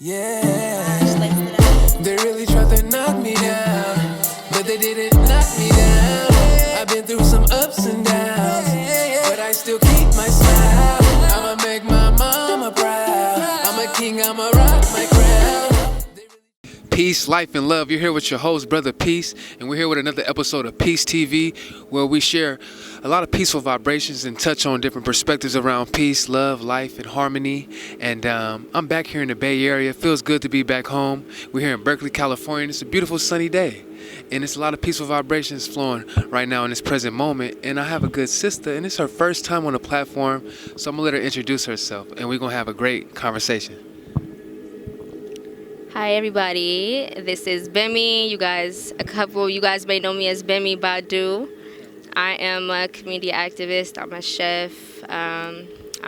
Yeah, they really tried to knock me down, but they didn't knock me down. I've been through some ups and downs, but I still keep my smile. I'ma make my mama proud. I'm a king, I'ma rock my crown. Peace, life, and love. You're here with your host, Brotha Peace, and we're here with another episode of Peace TV, where we share a lot of peaceful vibrations and touch on different perspectives around peace, love, life, and harmony. And I'm back here in the Bay Area. It feels good to be back home. We're here in Berkeley, California, and it's a beautiful sunny day. And it's a lot of peaceful vibrations flowing right now in this present moment. And I have a good sister, and it's her first time on the platform, so I'm going to let her introduce herself, and we're going to have a great conversation. Hi everybody, this is Bemi. A couple of you guys may know me as Bemi Badu. I am a community activist, I'm a chef, I'm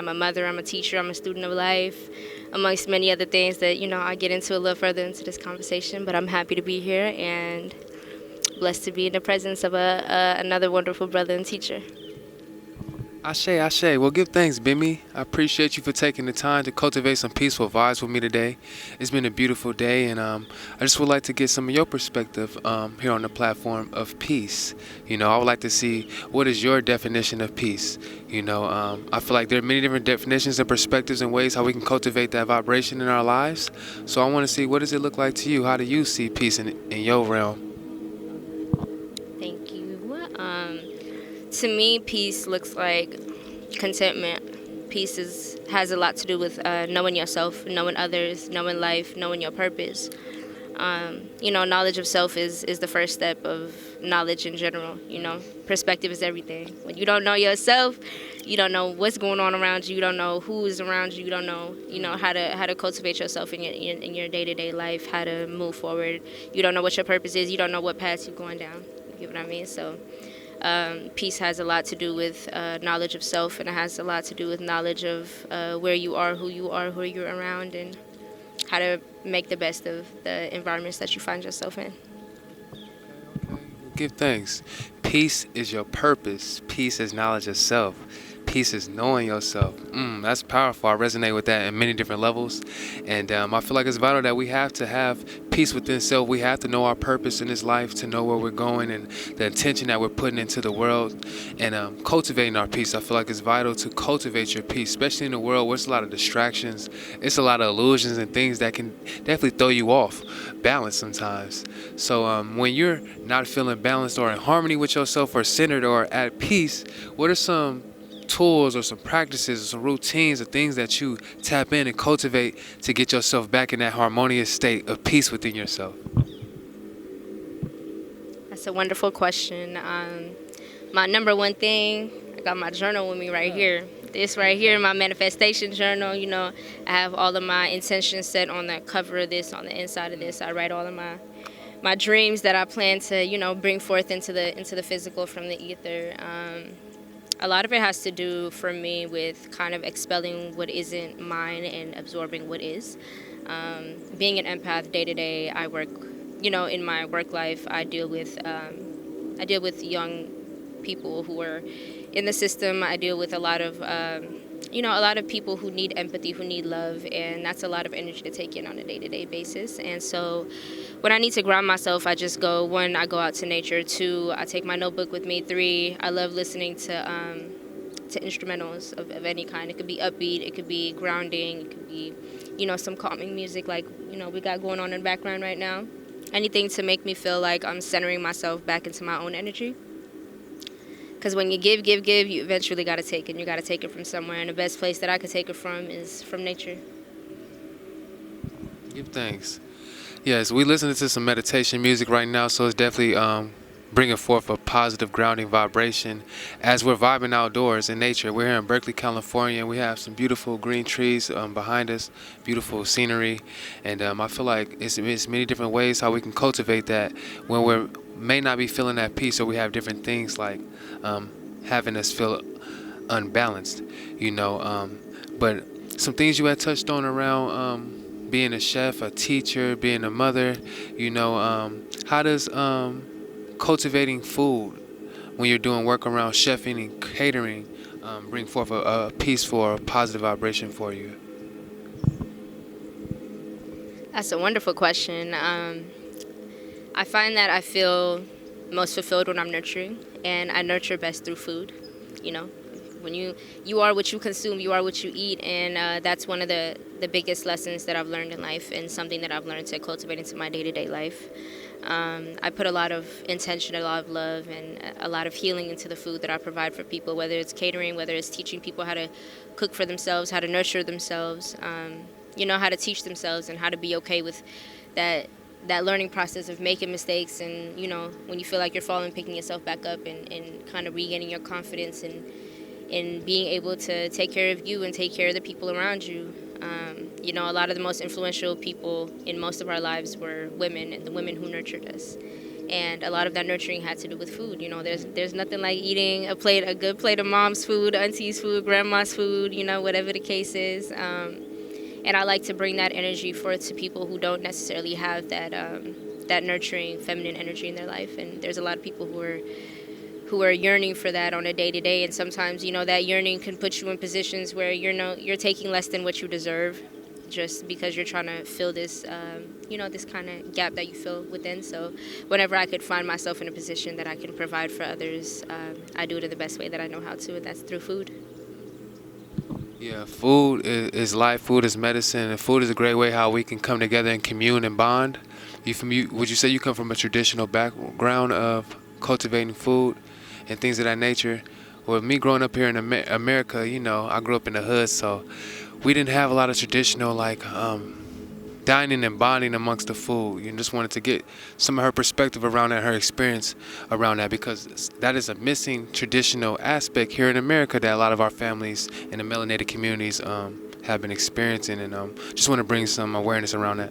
a mother, I'm a teacher, I'm a student of life, amongst many other things that, I get into a little further into this conversation, but I'm happy to be here and blessed to be in the presence of another wonderful brother and teacher. Ashe. Well, give thanks, Bemi. I appreciate you for taking the time to cultivate some peaceful vibes with me today. It's been a beautiful day, and I just would like to get some of your perspective here on the platform of peace. I would like to see what is your definition of peace. I feel like there are many different definitions and perspectives and ways how we can cultivate that vibration in our lives. So I want to see, what does it look like to you? How do you see peace in your realm? Thank you. To me, peace looks like contentment. Peace has a lot to do with knowing yourself, knowing others, knowing life, knowing your purpose. Knowledge of self is the first step of knowledge in general. Perspective is everything. When you don't know yourself, you don't know what's going on around you. You don't know who is around you. You don't know, how to cultivate yourself in your day-to-day life, how to move forward. You don't know what your purpose is. You don't know what path you're going down. You get what I mean? So peace has a lot to do with knowledge of self, and it has a lot to do with knowledge of where you are, who you're around, and how to make the best of the environments that you find yourself in. Okay. Give thanks. Peace is your purpose. Peace is knowledge of self. Peace is knowing yourself. That's powerful. I resonate with that in many different levels. And I feel like it's vital that we have to have peace within self. We have to know our purpose in this life, to know where we're going and the intention that we're putting into the world, and cultivating our peace. I feel like it's vital to cultivate your peace, especially in a world where it's a lot of distractions. It's a lot of illusions and things that can definitely throw you off balance sometimes. So when you're not feeling balanced or in harmony with yourself or centered or at peace, what are some tools or some practices or some routines or things that you tap in and cultivate to get yourself back in that harmonious state of peace within yourself? That's a wonderful question. My number one thing, I got my journal with me right here. This right here, my manifestation journal. I have all of my intentions set on the cover of this, on the inside of this. I write all of my dreams that I plan to, bring forth into the physical from the ether. A lot of it has to do, for me, with kind of expelling what isn't mine and absorbing what is. Being an empath day to day, I work, in my work life, I deal with young people who are in the system. I deal with a lot of people who need empathy, who need love, and that's a lot of energy to take in on a day-to-day basis. And so when I need to ground myself, I just go, 1, I go out to nature. 2, I take my notebook with me. 3, I love listening to instrumentals of any kind. It could be upbeat, it could be grounding, it could be, some calming music like, we got going on in the background right now. Anything to make me feel like I'm centering myself back into my own energy. Because when you give, you eventually got to take it. And you got to take it from somewhere. And the best place that I could take it from is from nature. Give thanks. Yes, we listening to some meditation music right now, so it's definitely bringing forth a positive grounding vibration as we're vibing outdoors in nature. We're here in Berkeley, California, and we have some beautiful green trees behind us, beautiful scenery, and I feel like it's many different ways how we can cultivate that when we may not be feeling at peace, or we have different things like having us feel unbalanced, but some things you had touched on around being a chef, a teacher, being a mother, how does cultivating food when you're doing work around chefing and catering bring forth a peaceful or positive vibration for you? That's a wonderful question. I find that I feel most fulfilled when I'm nurturing, and I nurture best through food. You know, when you are what you consume, you are what you eat, and that's one of the biggest lessons that I've learned in life, and something that I've learned to cultivate into my day-to-day life. I put a lot of intention, a lot of love, and a lot of healing into the food that I provide for people, whether it's catering, whether it's teaching people how to cook for themselves, how to nurture themselves, how to teach themselves and how to be okay with that learning process of making mistakes, and when you feel like you're falling, picking yourself back up, and kind of regaining your confidence, and being able to take care of you and take care of the people around you. A lot of the most influential people in most of our lives were women, and the women who nurtured us. And a lot of that nurturing had to do with food. There's nothing like eating a good plate of mom's food, auntie's food, grandma's food, whatever the case is. And I like to bring that energy forth to people who don't necessarily have that nurturing feminine energy in their life. And there's a lot of people who are yearning for that on a day-to-day, and sometimes that yearning can put you in positions where you're taking less than what you deserve, just because you're trying to fill this this kind of gap that you feel within. So whenever I could find myself in a position that I can provide for others, I do it in the best way that I know how to, and that's through food. Yeah, food is life. Food is medicine, and food is a great way how we can come together and commune and bond. Would you say you come from a traditional background of cultivating food and things of that nature? Well, me growing up here in America, I grew up in the hood, so we didn't have a lot of traditional dining and bonding amongst the food. You just wanted to get some of her perspective around that, her experience around that, because that is a missing traditional aspect here in America that a lot of our families in the melanated communities have been experiencing, and just want to bring some awareness around that.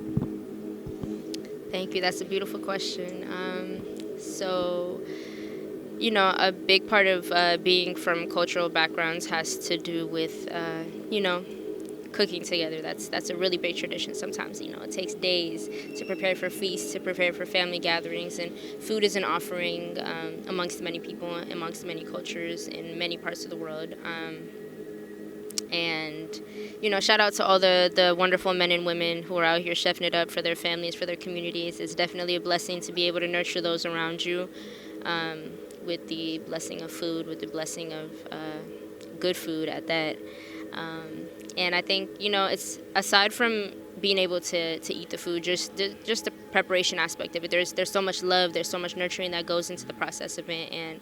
Thank you. That's a beautiful question. A big part of being from cultural backgrounds has to do with, cooking together. That's a really big tradition. Sometimes, it takes days to prepare for feasts, to prepare for family gatherings, and food is an offering amongst many people, amongst many cultures in many parts of the world. Shout out to all the wonderful men and women who are out here chefing it up for their families, for their communities. It's definitely a blessing to be able to nurture those around you with the blessing of food, with the blessing of good food at that. And I think, it's aside from being able to eat the food, just the preparation aspect of it. There's so much love, there's so much nurturing that goes into the process of it. And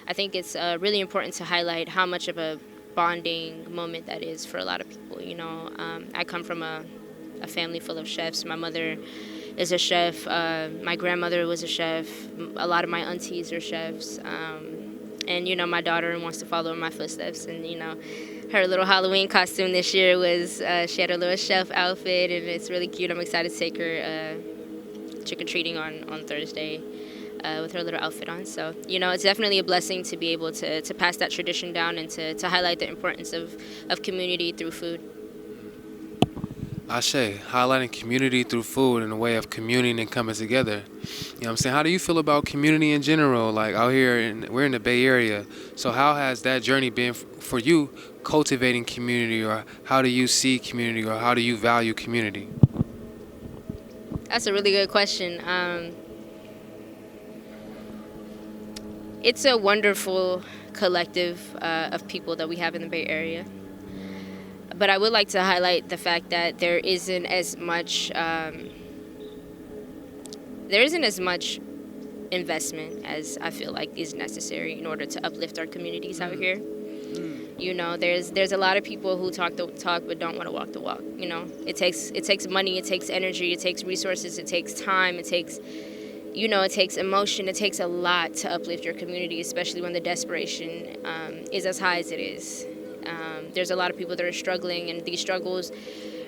I think it's really important to highlight how much of a bonding moment that is for a lot of people. I come from a family full of chefs. My mother is a chef. My grandmother was a chef. A lot of my aunties are chefs. And my daughter wants to follow in my footsteps. And her little Halloween costume this year was she had a little chef outfit, and it's really cute. I'm excited to take her trick-or-treating on Thursday with her little outfit on. So it's definitely a blessing to be able to pass that tradition down, and to highlight the importance of community through food. Ashe, highlighting community through food in a way of communing and coming together. What I'm saying? How do you feel about community in general? Like out here, we're in the Bay Area. So how has that journey been for you, cultivating community, or how do you see community, or how do you value community? That's a really good question. It's a wonderful collective of people that we have in the Bay Area. But I would like to highlight the fact that there isn't as much investment as I feel like is necessary in order to uplift our communities out here. There's a lot of people who talk the talk but don't want to walk the walk. It takes money, it takes energy, it takes resources, it takes time, it takes emotion. It takes a lot to uplift your community, especially when the desperation is as high as it is. There's a lot of people that are struggling, and these struggles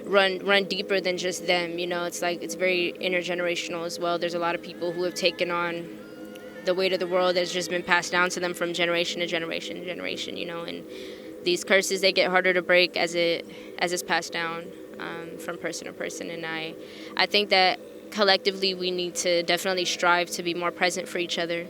run deeper than just them. It's very intergenerational as well. There's a lot of people who have taken on the weight of the world that's just been passed down to them from generation to generation to generation. And these curses, they get harder to break as it's passed down from person to person. And I think that collectively we need to definitely strive to be more present for each other.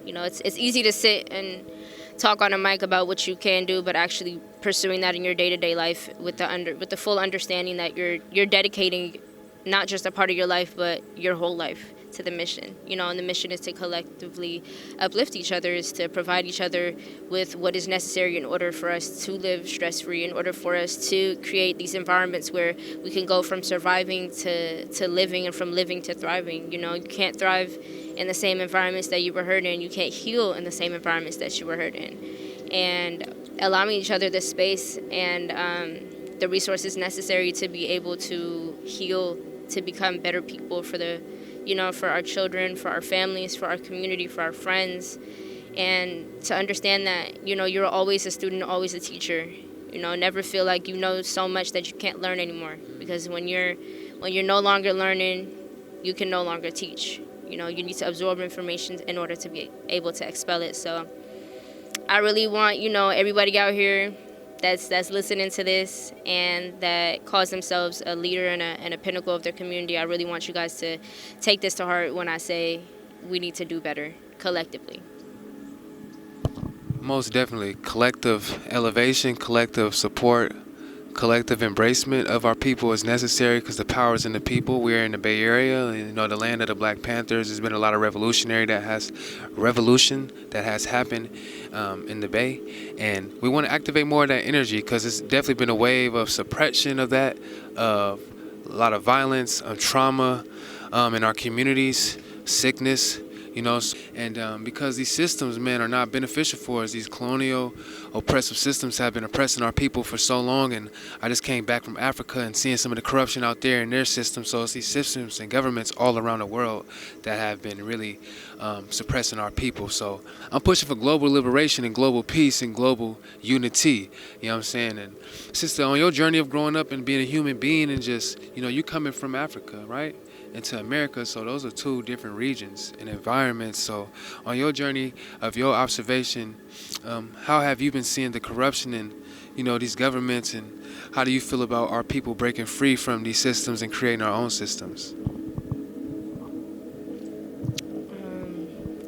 It's easy to sit and talk on a mic about what you can do, but actually pursuing that in your day-to-day life with the full understanding that you're dedicating not just a part of your life, but your whole life to the mission. And the mission is to collectively uplift each other, is to provide each other with what is necessary in order for us to live stress-free, in order for us to create these environments where we can go from surviving to living, and from living to thriving. You can't thrive in the same environments that you were hurt in. You can't heal in the same environments that you were hurt in. And allowing each other the space and the resources necessary to be able to heal, to become better people for our children, for our families, for our community, for our friends, and to understand that, you're always a student, always a teacher. Never feel like you know so much that you can't learn anymore, because when you're no longer learning, you can no longer teach. You need to absorb information in order to be able to expel it. So I really want, everybody out here that's listening to this and that calls themselves a leader and a pinnacle of their community, I really want you guys to take this to heart when I say we need to do better collectively. Most definitely. Collective elevation, collective support, collective embracement of our people is necessary, because the power is in the people. We're in the Bay Area, and, the land of the Black Panthers. There's been a lot of revolution that has happened in the Bay, and we want to activate more of that energy, because it's definitely been a wave of suppression of that, of a lot of violence, of trauma in our communities, sickness. And because these systems, man, are not beneficial for us. These colonial, oppressive systems have been oppressing our people for so long. And I just came back from Africa and seeing some of the corruption out there in their systems. So it's these systems and governments all around the world that have been really suppressing our people. So I'm pushing for global liberation and global peace and global unity. You know what I'm saying? And sister, on your journey of growing up and being a human being, and just, you coming from Africa, right, into America, so those are two different regions and environments. So on your journey of your observation, how have you been seeing the corruption in these governments, and how do you feel about our people breaking free from these systems and creating our own systems?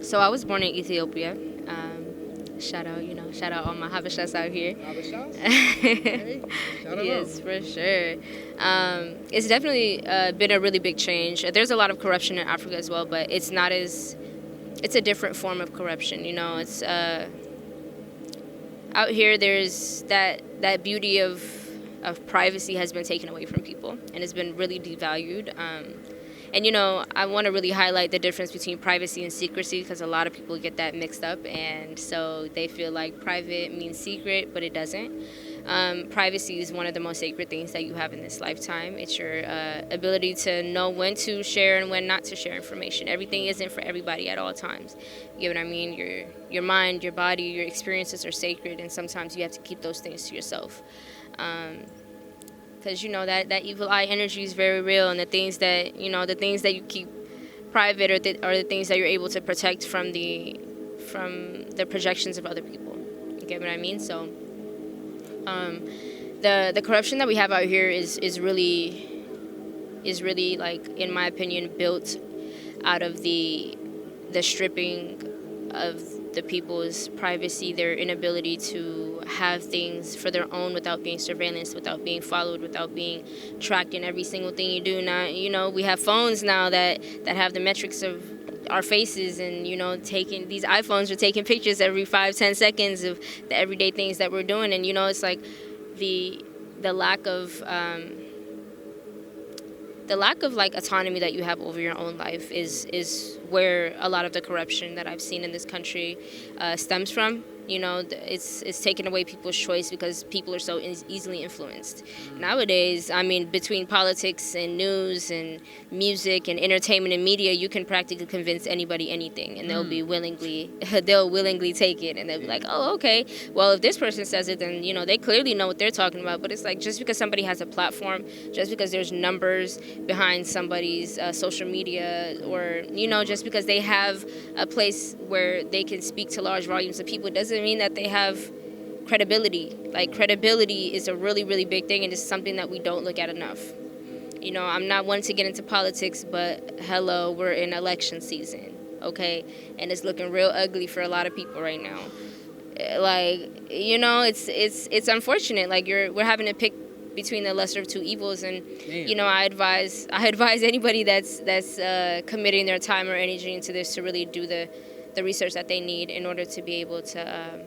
So I was born in Ethiopia. Shout out all my Habashas out here. Yes, for sure. It's definitely been a really big change. There's a lot of corruption in Africa as well, but it's a different form of corruption. It's out here. There's that beauty of privacy has been taken away from people, and it's been really devalued. And, I want to really highlight the difference between privacy and secrecy, because a lot of people get that mixed up. And so they feel like private means secret, but it doesn't. Privacy is one of the most sacred things that you have in this lifetime. It's your ability to know when to share and when not to share information. Everything isn't for everybody at all times. You know what I mean? Your mind, your body, your experiences are sacred, and sometimes you have to keep those things to yourself. Because that evil eye energy is very real, and the things that you keep private are the things that you're able to protect from the projections of other people. You get what I mean? So the corruption that we have out here is really, like, in my opinion, built out of the stripping of the people's privacy, their inability to have things for their own without being surveillanced, without being followed, without being tracked in every single thing you do. Now, we have phones now that have the metrics of our faces, and taking these iPhones are taking pictures every 5-10 seconds of the everyday things that we're doing. And it's like the lack of like autonomy that you have over your own life is where a lot of the corruption that I've seen in this country stems from. It's taken away people's choice, because people are so easily influenced. Nowadays, between politics and news and music and entertainment and media, you can practically convince anybody anything, and they'll willingly take it, and they'll be like, oh, okay, well, if this person says it, then they clearly know what they're talking about. But it's like, just because somebody has a platform, just because there's numbers behind somebody's social media, or just because they have a place where they can speak to large volumes of people, doesn't mean that they have credibility. Like, credibility is a really, really big thing, and it's something that we don't look at enough. I'm not one to get into politics, but hello, we're in election season, okay? And it's looking real ugly for a lot of people right now. Like, it's unfortunate. Like, we're having to pick between the lesser of two evils. And you know, I advise anybody that's committing their time or energy into this to really do the research that they need in order to be able to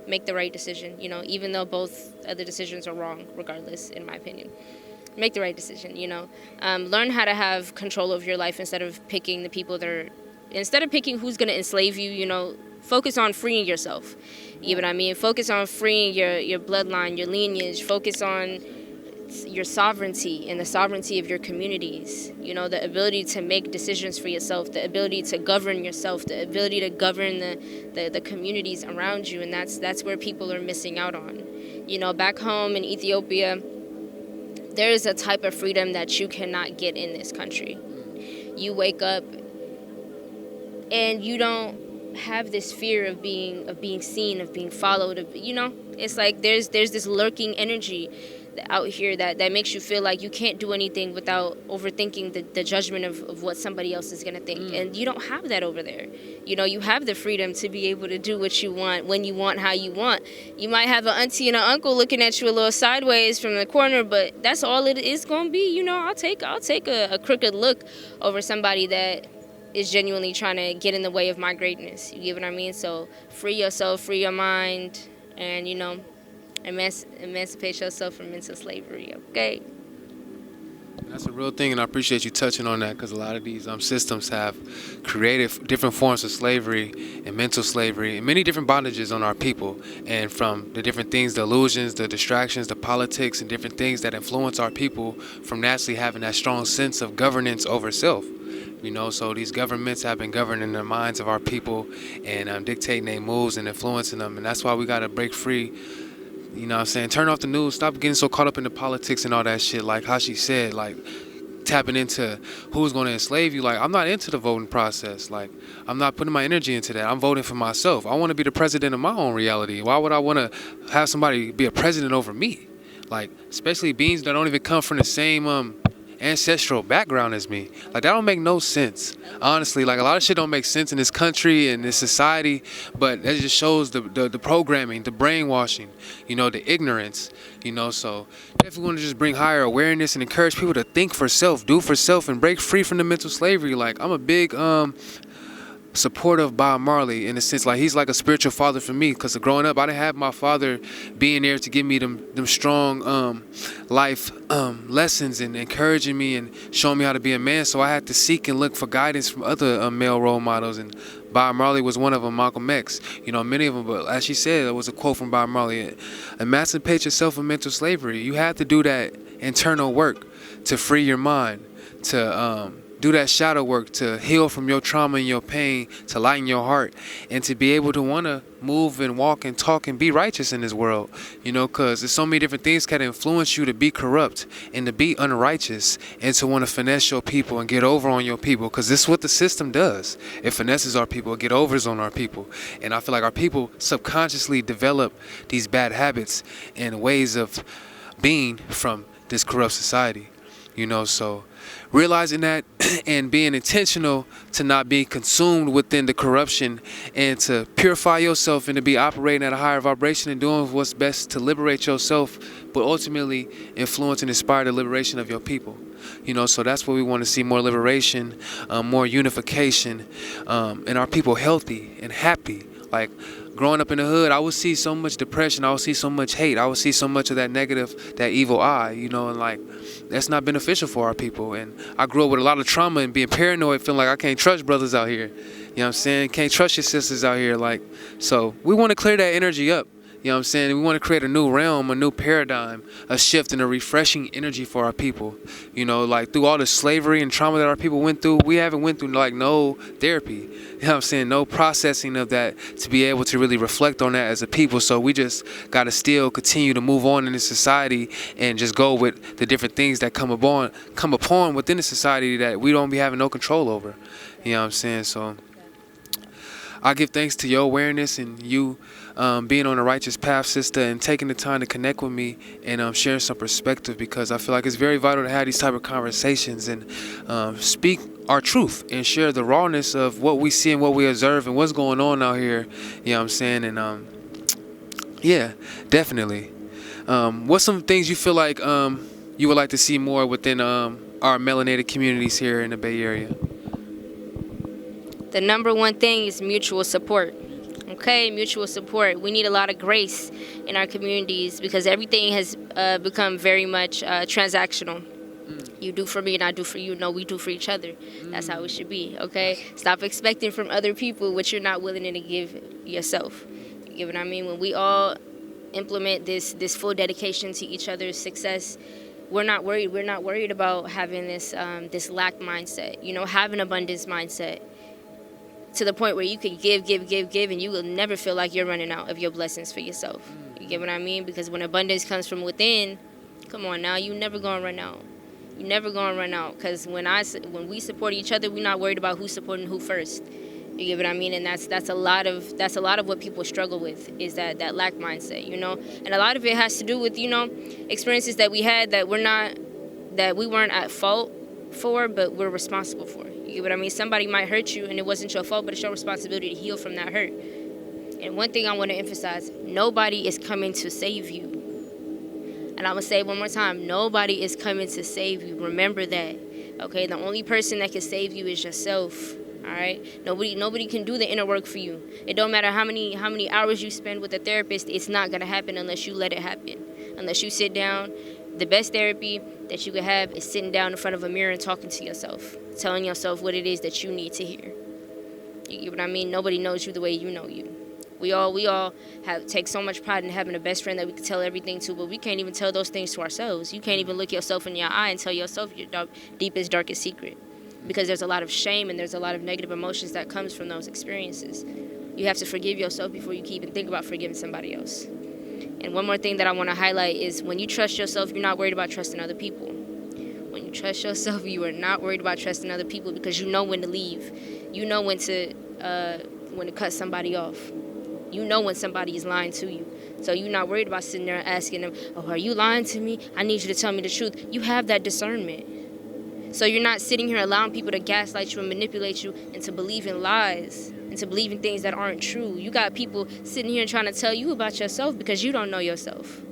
make the right decision. You know, even though both of the decisions are wrong, regardless, in my opinion. Make the right decision, you know. Learn how to have control of your life instead of picking the people that are, instead of picking who's going to enslave you, you know, focus on freeing yourself. You know what I mean? Focus on freeing your bloodline, your lineage. Focus on your sovereignty and the sovereignty of your communities. You know, the ability to make decisions for yourself, the ability to govern yourself, the ability to govern the communities around you. And that's where people are missing out on. You know, back home in Ethiopia, there is a type of freedom that you cannot get in this country. You wake up and you don't have this fear of being seen, of being followed. You know, it's like there's this lurking energy out here that makes you feel like you can't do anything without overthinking the judgment of what somebody else is going to think. And you don't have that over there. You know, you have the freedom to be able to do what you want, when you want, how you want. You might have an auntie and an uncle looking at you a little sideways from the corner, but that's all it is going to be. You know, I'll take a crooked look over somebody that is genuinely trying to get in the way of my greatness. You get what I mean? So free yourself, free your mind, and, you know, emancipate yourself from mental slavery, okay? That's a real thing, and I appreciate you touching on that, because a lot of these systems have created different forms of slavery and mental slavery and many different bondages on our people. And from the different things, the illusions, the distractions, the politics, and different things that influence our people from naturally having that strong sense of governance over self. You know, so these governments have been governing the minds of our people and dictating their moves and influencing them. And that's why we got to break free. You know what I'm saying? Turn off the news. Stop getting so caught up in the politics and all that shit. Like how she said, like tapping into who's going to enslave you. Like, I'm not into the voting process. Like, I'm not putting my energy into that. I'm voting for myself. I want to be the president of my own reality. Why would I want to have somebody be a president over me? Like, especially beings that don't even come from the same ancestral background as me. Like, that don't make no sense. Honestly, like, a lot of shit don't make sense in this country and this society, but that just shows the programming, the brainwashing, you know, the ignorance, you know. So definitely want to just bring higher awareness and encourage people to think for self, do for self, and break free from the mental slavery. Like, I'm a big supportive of Bob Marley in a sense. Like, he's like a spiritual father for me, because growing up I didn't have my father being there to give me them strong life lessons and encouraging me and showing me how to be a man. So I had to seek and look for guidance from other male role models, and Bob Marley was one of them, Malcolm X, you know, many of them. But as she said, there was a quote from Bob Marley: emancipate yourself from mental slavery. You have to do that internal work to free your mind, to do that shadow work, to heal from your trauma and your pain, to lighten your heart, and to be able to want to move and walk and talk and be righteous in this world, you know, because there's so many different things can influence you to be corrupt and to be unrighteous and to want to finesse your people and get over on your people, because this is what the system does. It finesses our people, it get overs on our people. And I feel like our people subconsciously develop these bad habits and ways of being from this corrupt society, you know. So realizing that and being intentional to not be consumed within the corruption and to purify yourself and to be operating at a higher vibration and doing what's best to liberate yourself, but ultimately influence and inspire the liberation of your people. You know, so that's what we want to see: more liberation, more unification, and our people healthy and happy. Like, growing up in the hood, I would see so much depression, I would see so much hate, I would see so much of that negative, that evil eye, you know, and like, that's not beneficial for our people. And I grew up with a lot of trauma and being paranoid, feeling like I can't trust brothers out here, you know what I'm saying, can't trust your sisters out here. Like, so we want to clear that energy up, you know what I'm saying. We want to create a new realm, a new paradigm, a shift and a refreshing energy for our people, you know. Like, through all the slavery and trauma that our people went through, we haven't went through like no therapy, you know what I'm saying, no processing of that to be able to really reflect on that as a people. So we just got to still continue to move on in this society and just go with the different things that come upon within the society that we don't be having no control over, you know what I'm saying. So I give thanks to your awareness and you being on the righteous path, sister, and taking the time to connect with me and sharing some perspective, because I feel like it's very vital to have these type of conversations and speak our truth and share the rawness of what we see and what we observe and what's going on out here, you know what I'm saying. And yeah, definitely. What's some things you feel like you would like to see more within our melanated communities here in the Bay Area? The number one thing is mutual support. Okay, mutual support. We need a lot of grace in our communities because everything has become very much transactional. You do for me and I do for you. No, we do for each other. That's how it should be, okay? Stop expecting from other people what you're not willing to give yourself. You get what I mean? When we all implement this full dedication to each other's success, we're not worried. We're not worried about having this lack mindset, have an abundance mindset to the point where you can give, and you will never feel like you're running out of your blessings for yourself. You get what I mean? Because when abundance comes from within, come on now, you never gonna run out. You're never gonna run out. Because when we support each other, we're not worried about who's supporting who first. You get what I mean? And that's a lot of what people struggle with is that lack mindset, And a lot of it has to do with experiences that we had that we weren't at fault for, but we're responsible for. You get what I mean? Somebody might hurt you, and it wasn't your fault, but it's your responsibility to heal from that hurt. And one thing I want to emphasize: nobody is coming to save you. And I'm going to say it one more time. Nobody is coming to save you. Remember that. Okay? The only person that can save you is yourself. All right? Nobody can do the inner work for you. It don't matter how many hours you spend with a therapist. It's not going to happen unless you let it happen. Unless you sit down. The best therapy that you can have is sitting down in front of a mirror and talking to yourself. Telling yourself what it is that you need to hear. You get what I mean? Nobody knows you the way you know you. We all take so much pride in having a best friend that we can tell everything to, but we can't even tell those things to ourselves. You can't even look yourself in your eye and tell yourself your deepest, darkest secret. Because there's a lot of shame and there's a lot of negative emotions that comes from those experiences. You have to forgive yourself before you can even think about forgiving somebody else. And one more thing that I want to highlight is when you trust yourself, you're not worried about trusting other people. When you trust yourself, you are not worried about trusting other people because you know when to leave. You know when to cut somebody off. You know when somebody is lying to you. So you're not worried about sitting there and asking them, oh, are you lying to me? I need you to tell me the truth. You have that discernment. So you're not sitting here allowing people to gaslight you and manipulate you into believing lies, into believing things that aren't true. You got people sitting here trying to tell you about yourself because you don't know yourself.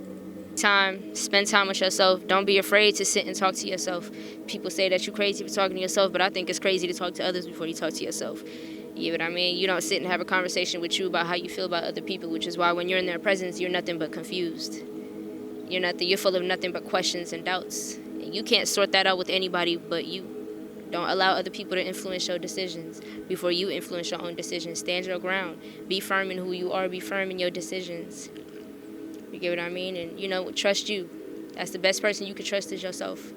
Spend time with yourself. Don't be afraid to sit and talk to yourself. People say that you're crazy for talking to yourself, but I think it's crazy to talk to others before you talk to yourself. You know what I mean? You don't sit and have a conversation with you about how you feel about other people, which is why when you're in their presence, you're nothing but confused. You're full of nothing but questions and doubts. And you can't sort that out with anybody but you. Don't allow other people to influence your decisions before you influence your own decisions. Stand your ground. Be firm in who you are. Be firm in your decisions. You get what I mean? And, trust you. That's the best person you can trust is yourself.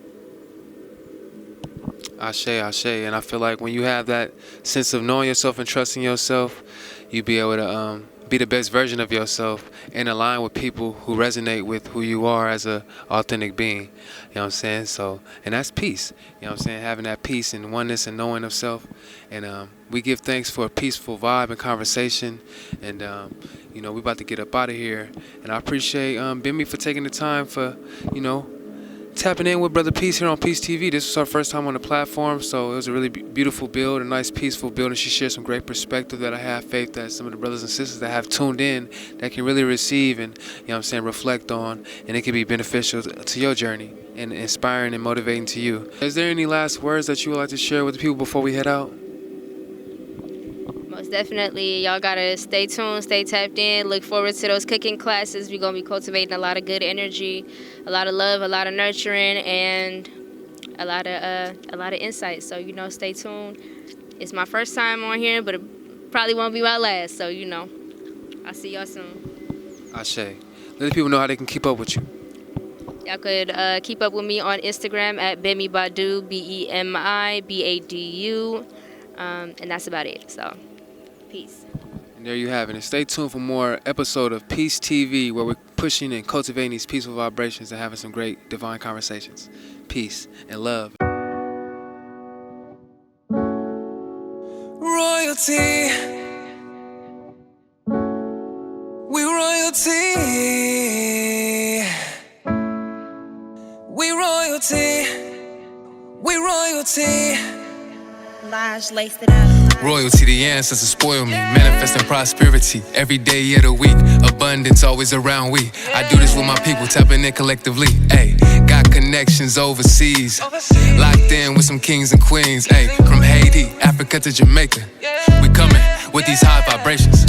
Ashe. And I feel like when you have that sense of knowing yourself and trusting yourself, you be able to be the best version of yourself and align with people who resonate with who you are as a authentic being. You know what I'm saying? So, and that's peace. You know what I'm saying? Having that peace and oneness and knowing of self. And we give thanks for a peaceful vibe and conversation. And, we about to get up out of here. And I appreciate Bemi for taking the time for, tapping in with Brotha Peace here on Peace TV. This was our first time on the platform, so it was a really beautiful build, a nice peaceful build, and she shared some great perspective that I have faith that some of the brothers and sisters that have tuned in that can really receive and, reflect on, and it can be beneficial to your journey and inspiring and motivating to you. Is there any last words that you would like to share with the people before we head out? Most definitely. Y'all gotta stay tuned, stay tapped in. Look forward to those cooking classes. We're gonna be cultivating a lot of good energy, a lot of love, a lot of nurturing, and a lot of insight. So stay tuned. It's my first time on here, but it probably won't be my last. So I'll see y'all soon. Ashe. Let the people know how they can keep up with you. Y'all could keep up with me on Instagram at Bemi Badu, BemiBadu, and that's about it. So. Peace. And there you have it. And stay tuned for more episode of Peace TV, where we're pushing and cultivating these peaceful vibrations and having some great divine conversations. Peace and love. Royalty. We royalty. We royalty. We royalty. Lodge laced it up. Royalty, the ancestors spoil me. Manifesting prosperity every day of the week. Abundance always around we. I do this with my people, tapping in collectively. Ayy, got connections overseas. Locked in with some kings and queens. Ayy, from Haiti, Africa to Jamaica. We coming with these high vibrations.